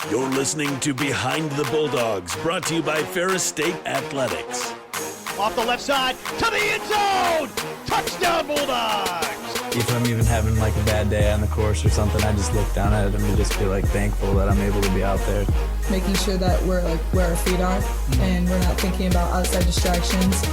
You're listening to Behind the Bulldogs, brought to you by Ferris State Athletics. Off the left side, to the end zone! Touchdown, Bulldogs! If I'm even having like a bad day on the course or something, I just look down at it and just feel like thankful that I'm able to be out there. Making sure that we're like where our feet are and we're not thinking about outside distractions.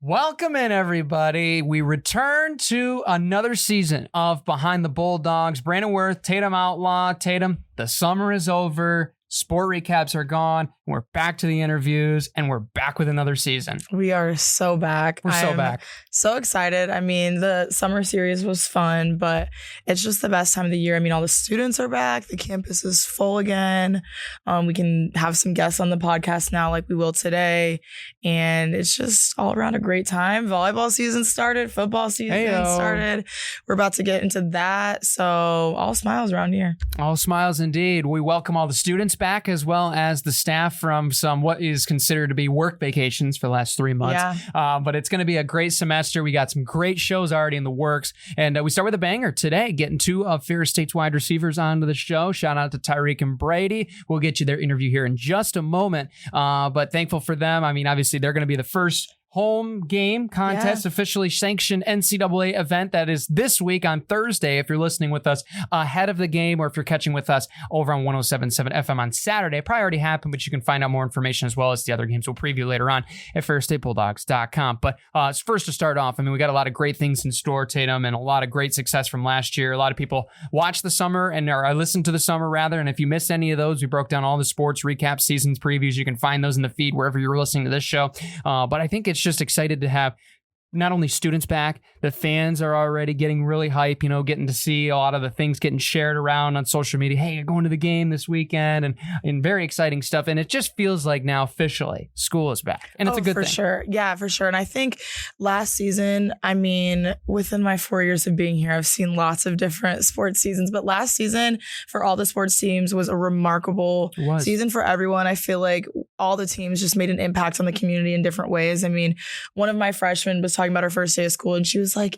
Welcome in, everybody. We return to another season of Behind the Bulldogs. Brandon Worth, Tatum Outlaw. Tatum, the summer is over. Sport recaps are gone. We're back to the interviews, and we're back with another season. We are so back. I'm back. So excited. I mean, the summer series was fun, but it's just the best time of the year. I mean, all the students are back. The campus is full again. We can have some guests on the podcast now like we will today. And it's just all around a great time. Volleyball season started. Football season started. We're about to get into that. So all smiles around here. All smiles indeed. We welcome all the students back as well as the staff from some what is considered to be work vacations for the last 3 months. Yeah. But it's going to be a great semester. We got some great shows already in the works. And we start with a banger today, getting two of Ferris State's wide receivers onto the show. Shout out to Taariik and Brady. We'll get you their interview here in just a moment. But thankful for them. I mean, obviously, they're going to be the first home game contest, officially sanctioned NCAA event that is this week on Thursday. If you're listening with us ahead of the game, or if you're catching with us over on 107.7 FM on Saturday, it probably already happened, but you can find out more information as well as the other games we'll preview later on at ferrisstatebulldogs.com. But first to start off, I mean, we got a lot of great things in store, Tatum, and a lot of great success from last year. A lot of people watched the summer or I listened to the summer rather. And if you missed any of those, we broke down all the sports recaps, seasons, previews. You can find those in the feed wherever you're listening to this show. But I think it's just excited to have not only students back, the fans are already getting really hype, you know, getting to see a lot of the things getting shared around on social media. Hey, you're going to the game this weekend and very exciting stuff. And it just feels like now officially school is back. And it's a good thing. For sure. Yeah, for sure. And I think last season, I mean, within my 4 years of being here, I've seen lots of different sports seasons. But last season for all the sports teams was a remarkable season for everyone. I feel like all the teams just made an impact on the community in different ways. I mean, one of my freshmen was talking about her first day of school, and she was like,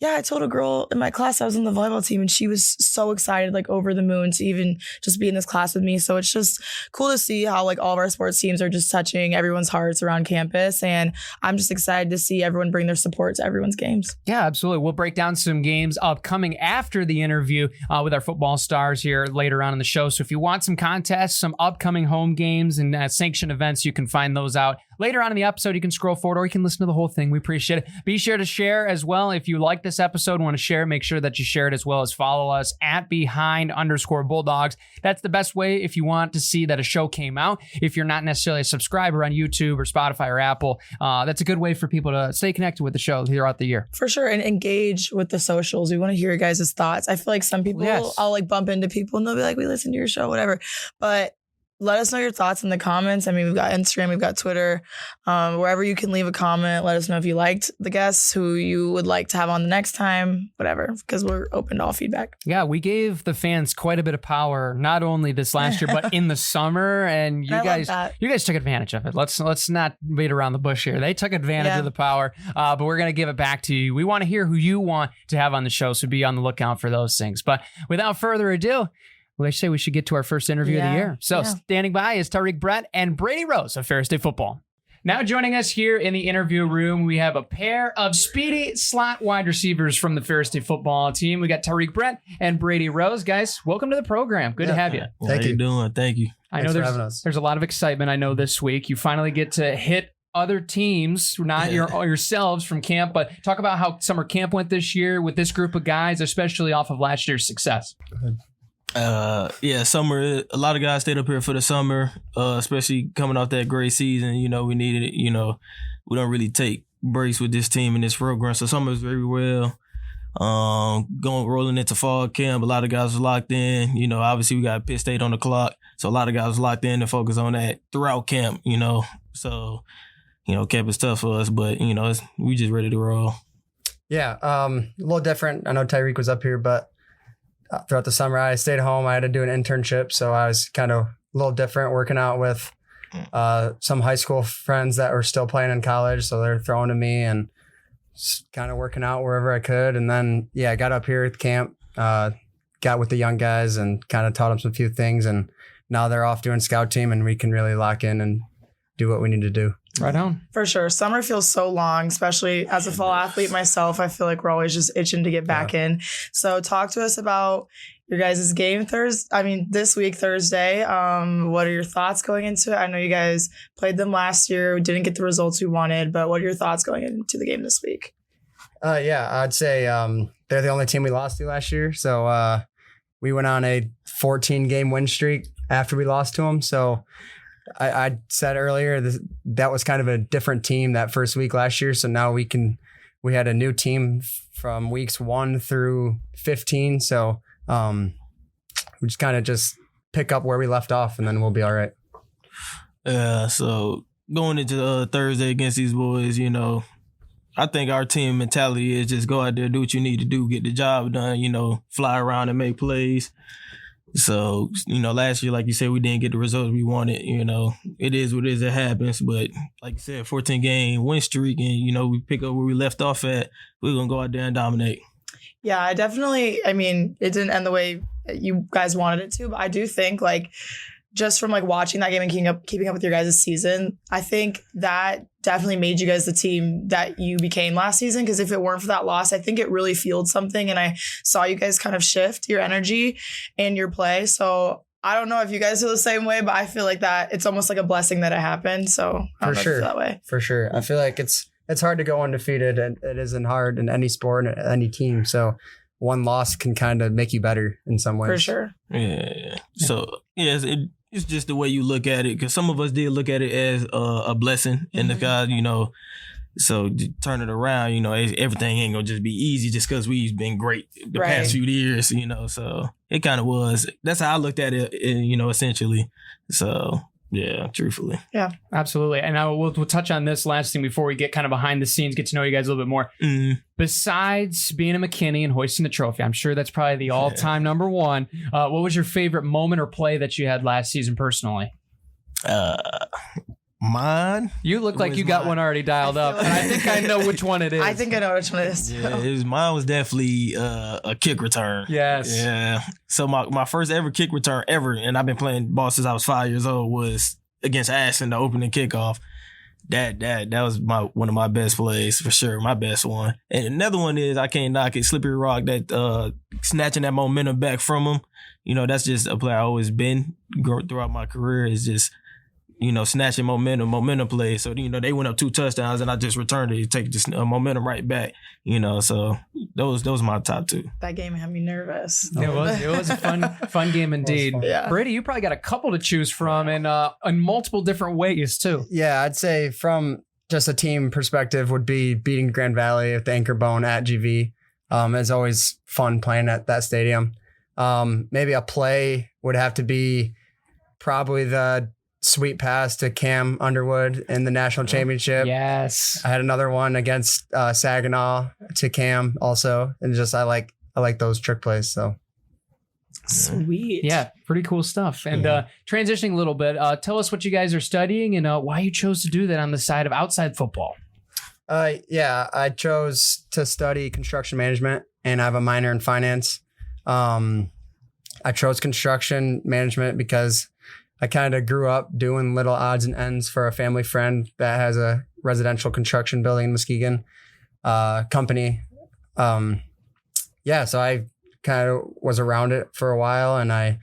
yeah, I told a girl in my class I was on the volleyball team, and she was so excited, like over the moon to even just be in this class with me. So it's just cool to see how like all of our sports teams are just touching everyone's hearts around campus. And I'm just excited to see everyone bring their support to everyone's games. Yeah, absolutely. We'll break down some games upcoming after the interview with our football stars here later on in the show. So if you want some contests, some upcoming home games and sanctioned events, you can find those out later on in the episode. You can scroll forward or you can listen to the whole thing. We appreciate it. Be sure to share as well. If you like this episode, want to share, make sure that you share it as well as follow us at Behind_Bulldogs. That's the best way if you want to see that a show came out. If you're not necessarily a subscriber on YouTube or Spotify or Apple, that's a good way for people to stay connected with the show throughout the year. For sure. And engage with the socials. We want to hear your guys' thoughts. I feel like some people, I'll like bump into people and they'll be like, we listen to your show, whatever. But let us know your thoughts in the comments. I mean, we've got Instagram, we've got Twitter, wherever you can leave a comment. Let us know if you liked the guests, who you would like to have on the next time, whatever, because we're open to all feedback. Yeah, we gave the fans quite a bit of power, not only this last year, but in the summer. And you guys took advantage of it. Let's not beat around the bush here. They took advantage of the power, but we're going to give it back to you. We want to hear who you want to have on the show, so be on the lookout for those things. But without further ado, well, I say we should get to our first interview of the year. So standing by is Taariik Brett and Brady Rose of Ferris State Football. Now joining us here in the interview room, we have a pair of speedy slot wide receivers from the Ferris State Football team. We got Taariik Brett and Brady Rose. Guys, welcome to the program. Good to have you. How you doing? Thank you. I know there's a lot of excitement. I know this week you finally get to hit other teams, not yourselves from camp, but talk about how summer camp went this year with this group of guys, especially off of last year's success. Summer, a lot of guys stayed up here for the summer, especially coming off that great season. You know, we needed it. You know, we don't really take breaks with this team and this program. So summer was very well. Rolling into fall camp, a lot of guys was locked in. You know, obviously we got Pitt State on the clock. So a lot of guys was locked in and focused on that throughout camp, you know. So, you know, camp is tough for us, but, you know, we just ready to roll. Yeah, a little different. I know Taariik was up here, but throughout the summer, I stayed home. I had to do an internship, so I was kind of a little different, working out with some high school friends that were still playing in college, so they're throwing to me and kind of working out wherever I could. And then, I got up here at camp, got got with the young guys and kind of taught them some few things. And now they're off doing scout team, and we can really lock in and do what we need to do. Right on. For sure. Summer feels so long, especially as a fall athlete myself. I feel like we're always just itching to get back in. So talk to us about your guys' game this week, Thursday. What are your thoughts going into it? I know you guys played them last year, didn't get the results we wanted, but what are your thoughts going into the game this week? I'd say they're the only team we lost to last year. So we went on a 14-game win streak after we lost to them. So I said earlier that was kind of a different team that first week last year. So now we had a new team from weeks 1 through 15. So we just kind of just pick up where we left off, and then we'll be all right. So going into Thursday against these boys, I think our team mentality is just go out there, do what you need to do, get the job done, fly around and make plays. So, last year, like you said, we didn't get the results we wanted. It is what it is. It happens. But like you said, 14-game win streak, and, we pick up where we left off at. We're going to go out there and dominate. Yeah, it didn't end the way you guys wanted it to. But I do think, just from watching that game and keeping up with your guys' season, I think that definitely made you guys the team that you became last season. Because if it weren't for that loss, I think it really fueled something. And I saw you guys kind of shift your energy and your play. So I don't know if you guys feel the same way, but I feel like that it's almost like a blessing that it happened. So I don't know if you feel that way. For sure. I feel like it's hard to go undefeated, and it isn't hard in any sport and any team. So one loss can kind of make you better in some ways. For sure. Yeah. So, it's just the way you look at it, because some of us did look at it as a blessing in the God, so to turn it around, everything ain't going to just be easy just because we've been great the past few years, so it kind of was. That's how I looked at it, essentially. So, yeah, truthfully. Yeah, absolutely. And we'll touch on this last thing before we get kind of behind the scenes, get to know you guys a little bit more. Mm-hmm. Besides being a McKinney and hoisting the trophy, I'm sure that's probably the all-time number one. What was your favorite moment or play that you had last season personally? Mine? You look like you got one already dialed up, and I think I know which one it is. I think I know which one it is. Yeah, mine was definitely a kick return. Yes. Yeah. So my first ever kick return ever, and I've been playing ball since I was 5 years old, was against Ashland, the opening kickoff. That was one of my best plays for sure, my best one. And another one is, I can't knock it, Slippery Rock, that snatching that momentum back from him. That's just a play I always been throughout my career, is just snatching momentum plays. So, they went up 2 touchdowns and I just returned it to take this momentum right back, so those are my top 2. That game had me nervous. It was a fun game indeed. Yeah. Brady, you probably got a couple to choose from, and in multiple different ways too. Yeah, I'd say from just a team perspective would be beating Grand Valley with the anchor bone at GV. It's always fun playing at that stadium. Maybe a play would have to be probably the sweet pass to Cam Underwood in the national championship. Yes. I had another one against Saginaw to Cam also. And just, I like those trick plays. So sweet. Yeah. Pretty cool stuff. And transitioning a little bit, tell us what you guys are studying and why you chose to do that on the side of outside football. I chose to study construction management, and I have a minor in finance. I chose construction management because I kind of grew up doing little odds and ends for a family friend that has a residential construction building in Muskegon company. So I kind of was around it for a while, and I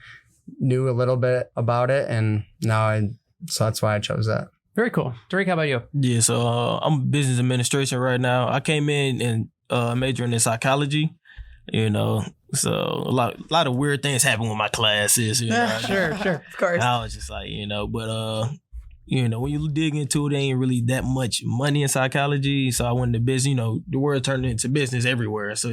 knew a little bit about it, and so that's why I chose that. Very cool. Taariik, how about you? Yeah, so I'm business administration right now. I came in and majoring in psychology, so a lot of weird things happen with my classes. Sure, of course. I was just like, but when you dig into it, there ain't really that much money in psychology. So I went into business. The world turned into business everywhere. So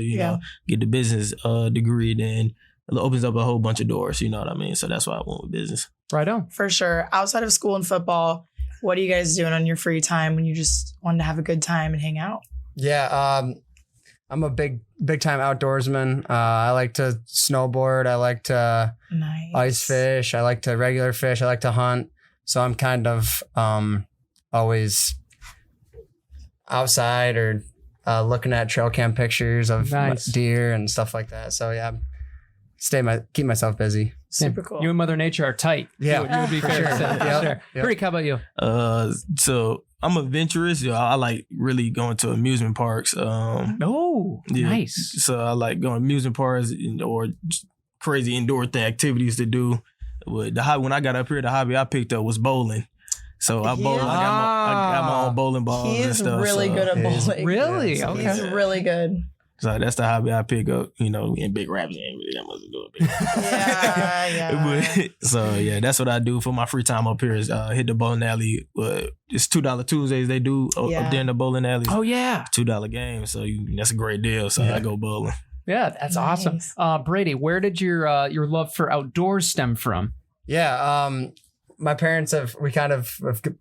get the business degree, then it opens up a whole bunch of doors. You know what I mean? So that's why I went with business. Right on. For sure. Outside of school and football, what are you guys doing on your free time when you just want to have a good time and hang out? Yeah, I'm a big time outdoorsman. I like to snowboard. I like to ice fish. I like to regular fish. I like to hunt. So I'm kind of always outside or looking at trail cam pictures of deer and stuff like that. So yeah, keep myself busy. Super cool. You and Mother Nature are tight. Yeah, You would be fair to say. Yep. Sure. Yep. Taariik, how about you? So I'm adventurous. I like really going to amusement parks. Oh, nice. So I like going to amusement parks or crazy indoor activities to do. But when I got up here, the hobby I picked up was bowling. So I bowl. I got my own bowling balls He and is stuff. really good at bowling. Really? Yeah, Okay. He's really good. So that's the hobby I pick up. In big raps, you ain't really that much to do it. Yeah. So yeah, that's what I do for my free time up here is hit the bowling alley. It's $2 Tuesdays they do up there in the bowling alley. Oh, yeah. $2 game. So that's a great deal. So I go bowling. Yeah, that's awesome. Brady, where did your love for outdoors stem from? Yeah, my parents have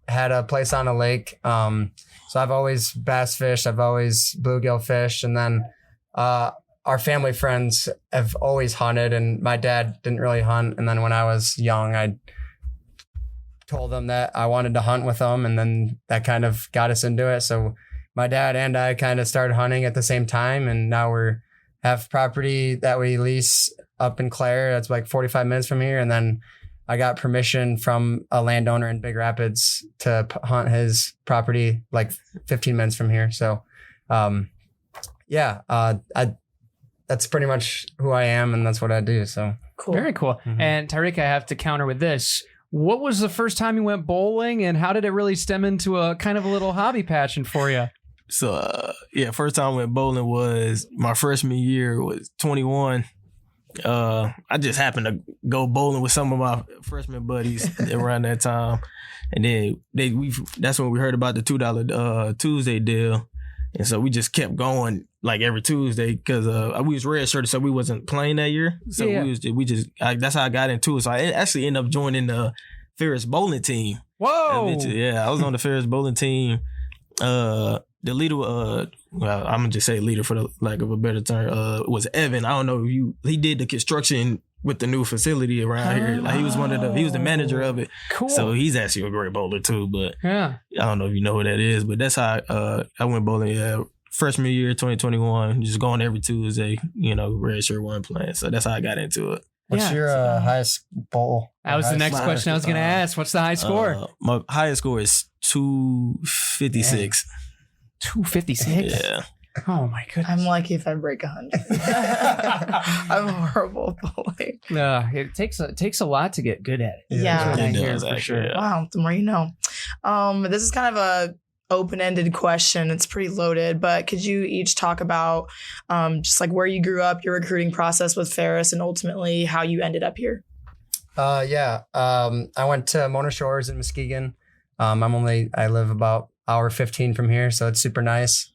had a place on a lake. So I've always bass fished. I've always bluegill fished. And then our family friends have always hunted, and my dad didn't really hunt. And then when I was young, I told them that I wanted to hunt with them, and then that kind of got us into it. So my dad and I kind of started hunting at the same time, and now have property that we lease up in Clare. That's like 45 minutes from here. And then I got permission from a landowner in Big Rapids to hunt his property like 15 minutes from here. So, that's pretty much who I am, and that's what I do. So Cool. Very cool. Mhm. And Taariik, I have to counter with this. What was the first time you went bowling, and how did it really stem into a kind of a little hobby passion for you? So first time I went bowling was my freshman year. Was 21. I just happened to go bowling with some of my freshman buddies around that time, and then that's when we heard about the $2 Tuesday deal, and so we just kept going like every Tuesday because we was redshirted, so we wasn't playing that year. So that's how I got into it. So I actually ended up joining the Ferris bowling team. Whoa! I was on the Ferris bowling team. The leader, I'm gonna just say leader for the lack of a better term, was Evan. I don't know if he did the construction with the new facility around here. Like he was he was the manager of it. Cool. So he's actually a great bowler too. But Yeah. I don't know if you know who that is. But that's how I went bowling. Yeah, freshman year, 2021, just going every Tuesday. Red shirt one playing. So that's how I got into it. what's your highest bowl? That was the next question I was going to ask. What's the high score? My highest score is 256. 256. Yeah. Oh my goodness. I'm lucky if I break 100. I'm horrible at bowling. It takes a lot to get good at it. Yeah. That's what I It hear does, for actually, sure. yeah. Wow, the more you know. This is kind of a open-ended question. It's pretty loaded, but could you each talk about just like where you grew up, your recruiting process with Ferris, and ultimately how you ended up here? I went to Mona Shores in Muskegon. I live about hour 15 from here, so it's super nice.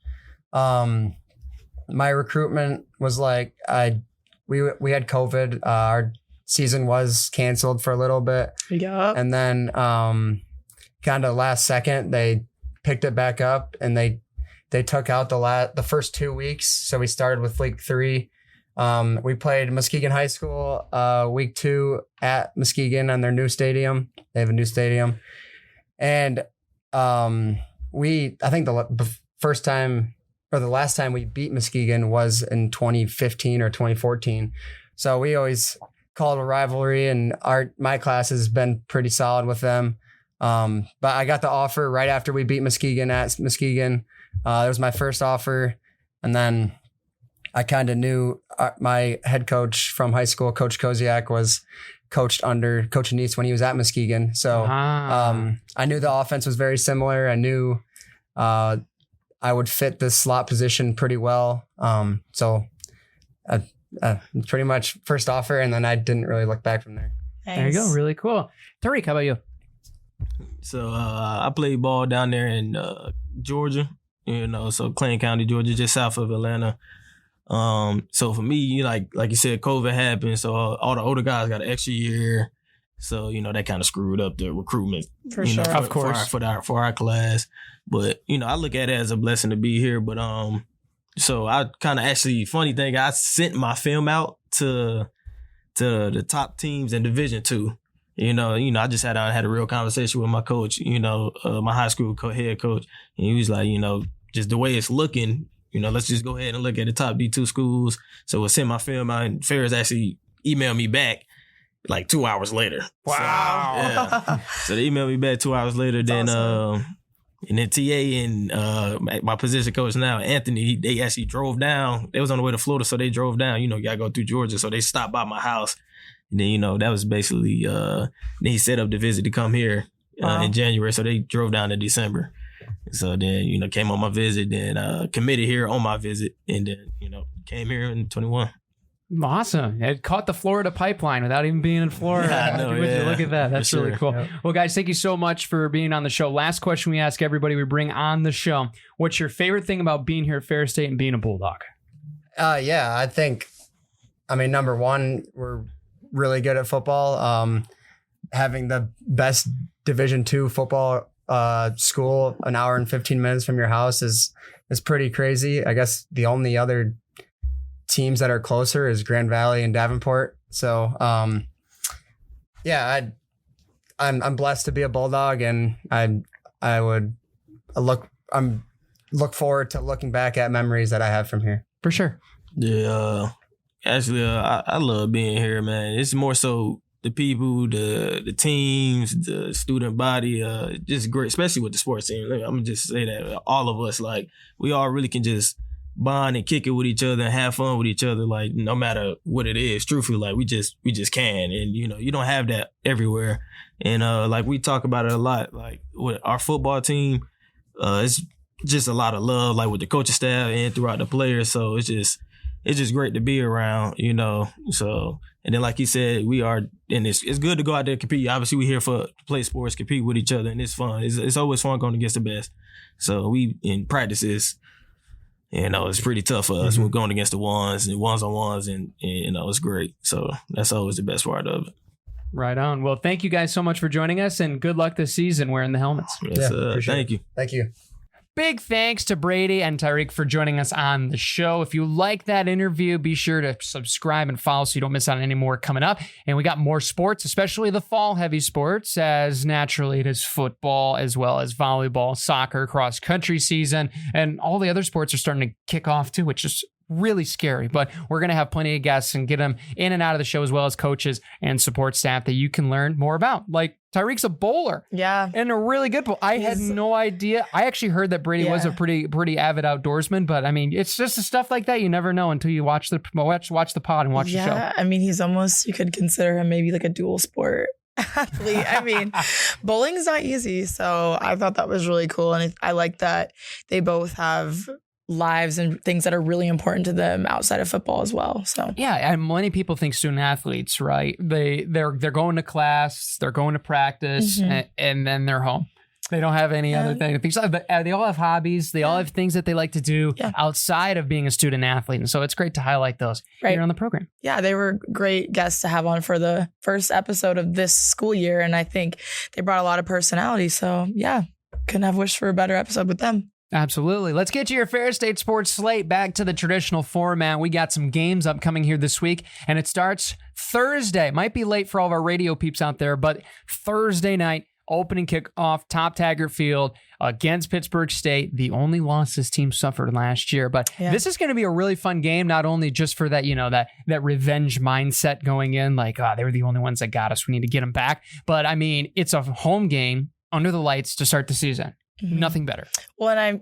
My recruitment was like we had COVID. Our season was canceled for a little bit, and then kind of last second they picked it back up, and they took out the first 2 weeks. So we started with week 3. We played Muskegon High School week 2 at Muskegon on their new stadium. They have a new stadium, and I think the first time or the last time we beat Muskegon was in 2015 or 2014. So we always call it a rivalry, and my class has been pretty solid with them. But I got the offer right after we beat Muskegon at Muskegon. It was my first offer. And then I kind of knew my head coach from high school, Coach Koziak, was coached under Coach Anise when he was at Muskegon. So I knew the offense was very similar. I knew I would fit the slot position pretty well. So pretty much first offer, and then I didn't really look back from there. Nice. There you go. Really cool. Taariik, how about you? So I played ball down there in Georgia, so Clayton County, Georgia, just south of Atlanta. So for me, like you said, COVID happened, so all the older guys got an extra year. So, that kind of screwed up the recruitment. For sure. Of course. For our class. But, I look at it as a blessing to be here. But so I kind of actually, funny thing, I sent my film out to the top teams in Division II. I just had a real conversation with my coach, my high school head coach. And he was like, just the way it's looking, let's just go ahead and look at the top D2 schools. So I sent my film out, and Ferris actually emailed me back like 2 hours later. Wow. So they emailed me back 2 hours later. Then awesome. And then TA and my position coach now, Anthony, they actually drove down. They was on the way to Florida, so they drove down. You got to go through Georgia. So they stopped by my house. And then, that was basically, then he set up the visit to come here in January. So they drove down in December. So then, came on my visit, then committed here on my visit. And then, came here in 21. Awesome. It caught the Florida pipeline without even being in Florida. Yeah, I know, yeah. Look at that. That's For really sure. cool. Yep. Well, guys, thank you so much for being on the show. Last question we ask everybody we bring on the show. What's your favorite thing about being here at Ferris State and being a Bulldog? I think, number one, we're really good at football. Having the best Division II football school an hour and 15 minutes from your house is pretty crazy. I guess the only other teams that are closer is Grand Valley and Davenport. So, I'm blessed to be a Bulldog, and I look forward to looking back at memories that I have from here. For sure. Yeah. Actually, I love being here, man. It's more so the people, the teams, the student body, just great, especially with the sports team. I'm gonna just say that all of us, like, we all really can just bond and kick it with each other and have fun with each other, like, no matter what it is. Truthfully, like, we just can, and you don't have that everywhere. And like, we talk about it a lot, like with our football team, it's just a lot of love, like with the coaching staff and throughout the players. So it's just great to be around, So, and then like he said, we are, and it's good to go out there and compete. Obviously, we're here to play sports, compete with each other, and it's fun. It's always fun going against the best. So we in practices, it's pretty tough for us. We're going against the ones and ones-on-ones, and it's great. So that's always the best part of it. Right on. Well, thank you guys so much for joining us, and good luck this season wearing the helmets. Yes, thank you. Thank you. Big thanks to Brady and Taariik for joining us on the show. If you like that interview, be sure to subscribe and follow so you don't miss out on any more coming up. And we got more sports, especially the fall heavy sports, as naturally it is football, as well as volleyball, soccer, cross country season, and all the other sports are starting to kick off too, which is really scary. But we're going to have plenty of guests and get them in and out of the show, as well as coaches and support staff that you can learn more about. Like, Taariik's a bowler. Yeah. And a really good bowler. I had no idea. I actually heard that Brady was a pretty avid outdoorsman, but it's just the stuff like that you never know until you watch the pod and watch the show. Yeah, he's almost, you could consider him maybe like a dual sport athlete. Bowling is not easy, so I thought that was really cool, and I like that they both have lives and things that are really important to them outside of football as well. So yeah, and many people think student athletes, right? They're going to class, they're going to practice, and then they're home. They don't have any other thing. They all have hobbies. They all have things that they like to do outside of being a student athlete. And so it's great to highlight those here on the program. Yeah, they were great guests to have on for the first episode of this school year. And I think they brought a lot of personality. So yeah, couldn't have wished for a better episode with them. Absolutely. Let's get to your Ferris State Sports slate. Back to the traditional format. We got some games upcoming here this week, and it starts Thursday. Might be late for all of our radio peeps out there, but Thursday night, opening kickoff, Top Taggart Field against Pittsburgh State. The only loss this team suffered last year. But this is going to be a really fun game, not only just for that, that revenge mindset going in, like, they were the only ones that got us, we need to get them back. But it's a home game under the lights to start the season. Nothing better. Well, and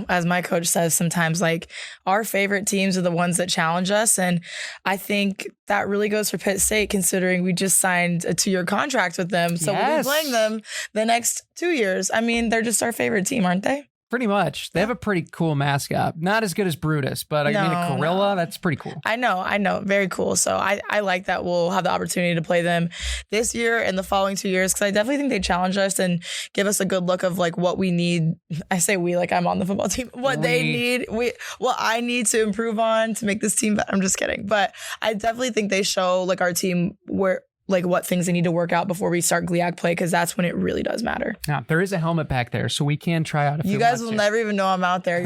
as my coach says sometimes, like, our favorite teams are the ones that challenge us. And I think that really goes for Pitt State, considering we just signed a 2-year contract with them. So we'll be playing them the next 2 years. They're just our favorite team, aren't they? Pretty much. They have a pretty cool mascot. Not as good as Brutus, but a gorilla, that's pretty cool. I know. Very cool. So I like that we'll have the opportunity to play them this year and the following 2 years, because I definitely think they challenge us and give us a good look of like what we need. I say we, like I'm on the football team. What they need, what I need to improve on to make this team better. I'm just kidding. But I definitely think they show like our team like what things they need to work out before we start GLIAC play, because that's when it really does matter. Now, there is a helmet back there, so we can try out. If you guys will never even know I'm out there.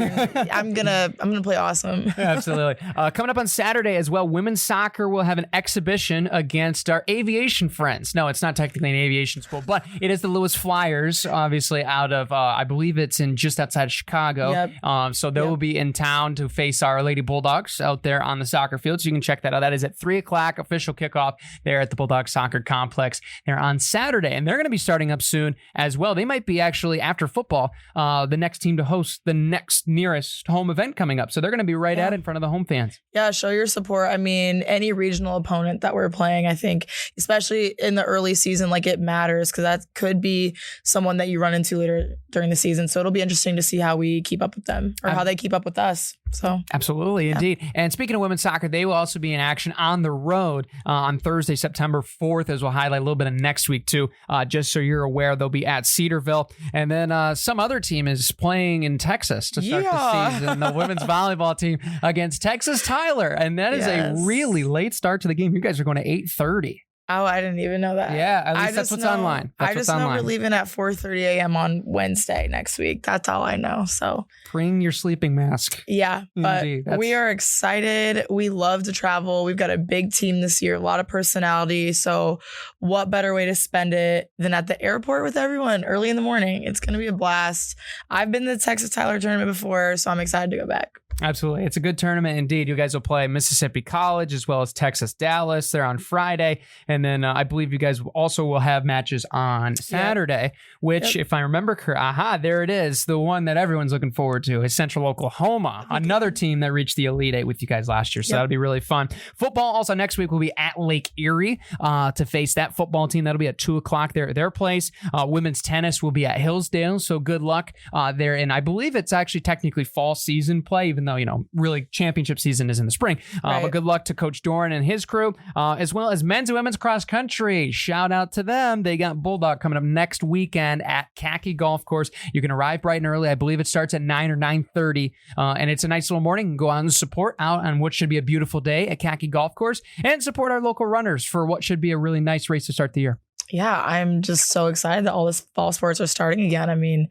I'm gonna play awesome. Absolutely. Coming up on Saturday as well, women's soccer will have an exhibition against our aviation friends. No, it's not technically an aviation school, but it is the Lewis Flyers, obviously out of I believe it's in just outside of Chicago. Yep. So they will be in town to face our Lady Bulldogs out there on the soccer field. So you can check that out. That is at 3:00 official kickoff there at the Bulldogs Soccer Complex there on Saturday, and they're going to be starting up soon as well. They might be actually after football the next team to host the next nearest home event coming up, so they're going to be right at in front of the home fans. Yeah, show your support. I mean, any regional opponent that we're playing, I think, especially in the early season, like it matters, because that could be someone that you run into later during the season. So it'll be interesting to see how we keep up with them or how they keep up with us. So absolutely, indeed. And speaking of women's soccer, they will also be in action on the road on Thursday, September 4th, as we'll highlight a little bit of next week too. Just so you're aware, they'll be at Cedarville, and then some other team is playing in Texas to start the season. The women's volleyball team against Texas Tyler, and that is a really late start to the game. You guys are going to 8:30. Oh, I didn't even know that. Yeah, at least that's what's online. I just know we're leaving at 4:30 a.m. on Wednesday next week. That's all I know. So bring your sleeping mask. Yeah, but we are excited. We love to travel. We've got a big team this year, a lot of personality. So what better way to spend it than at the airport with everyone early in the morning? It's going to be a blast. I've been to the Texas Tyler tournament before, so I'm excited to go back. Absolutely. It's a good tournament indeed. You guys will play Mississippi College as well as Texas Dallas. They're on Friday. And then I believe you guys also will have matches on Saturday, which if I remember correctly, there it is. The one that everyone's looking forward to is Central Oklahoma, another team that reached the Elite Eight with you guys last year. So that'll be really fun. Football also next week will be at Lake Erie to face that football team. That'll be at 2:00 there at their place. Women's tennis will be at Hillsdale. So good luck there. And I believe it's actually technically fall season play, even though, really championship season is in the spring. But good luck to Coach Doran and his crew, as well as men's and women's cross country. Shout out to them. They got Bulldog coming up next weekend at Khaki Golf Course. You can arrive bright and early. I believe it starts at 9 or 9:30, and it's a nice little morning. You can go out and support out on what should be a beautiful day at Khaki Golf Course and support our local runners for what should be a really nice race to start the year. Yeah, I'm just so excited that all this fall sports are starting again. I mean,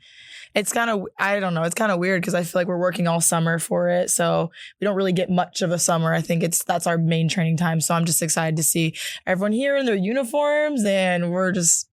it's kind of, I don't know, it's kind of weird because I feel like we're working all summer for it. So we don't really get much of a summer. I think that's our main training time. So I'm just excited to see everyone here in their uniforms, and we're just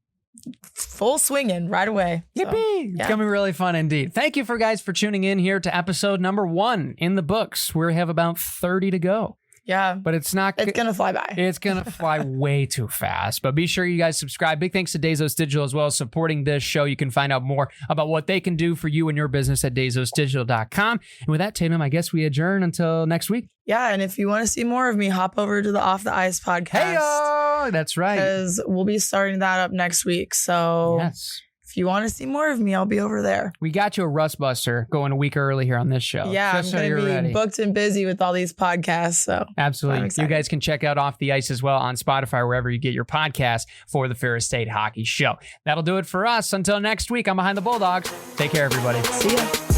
full swinging right away. Yippee! So, it's going to be really fun indeed. Thank you for tuning in here to episode number 1 in the books. We have about 30 to go. Yeah. But it's going to fly by. It's going to fly way too fast. But be sure you guys subscribe. Big thanks to Dazos Digital as well, supporting this show. You can find out more about what they can do for you and your business at DazosDigital.com. And with that, Tatum, I guess we adjourn until next week. Yeah. And if you want to see more of me, hop over to the Off the Ice podcast. Hey, that's right. Because we'll be starting that up next week. So yes. If you want to see more of me, I'll be over there. We got you a Rust Buster going a week early here on this show. Yeah, I'm going to be booked and busy with all these podcasts. So absolutely. You guys can check out Off the Ice as well on Spotify, wherever you get your podcast for the Ferris State Hockey Show. That'll do it for us. Until next week, I'm Behind the Bulldogs. Take care, everybody. See ya.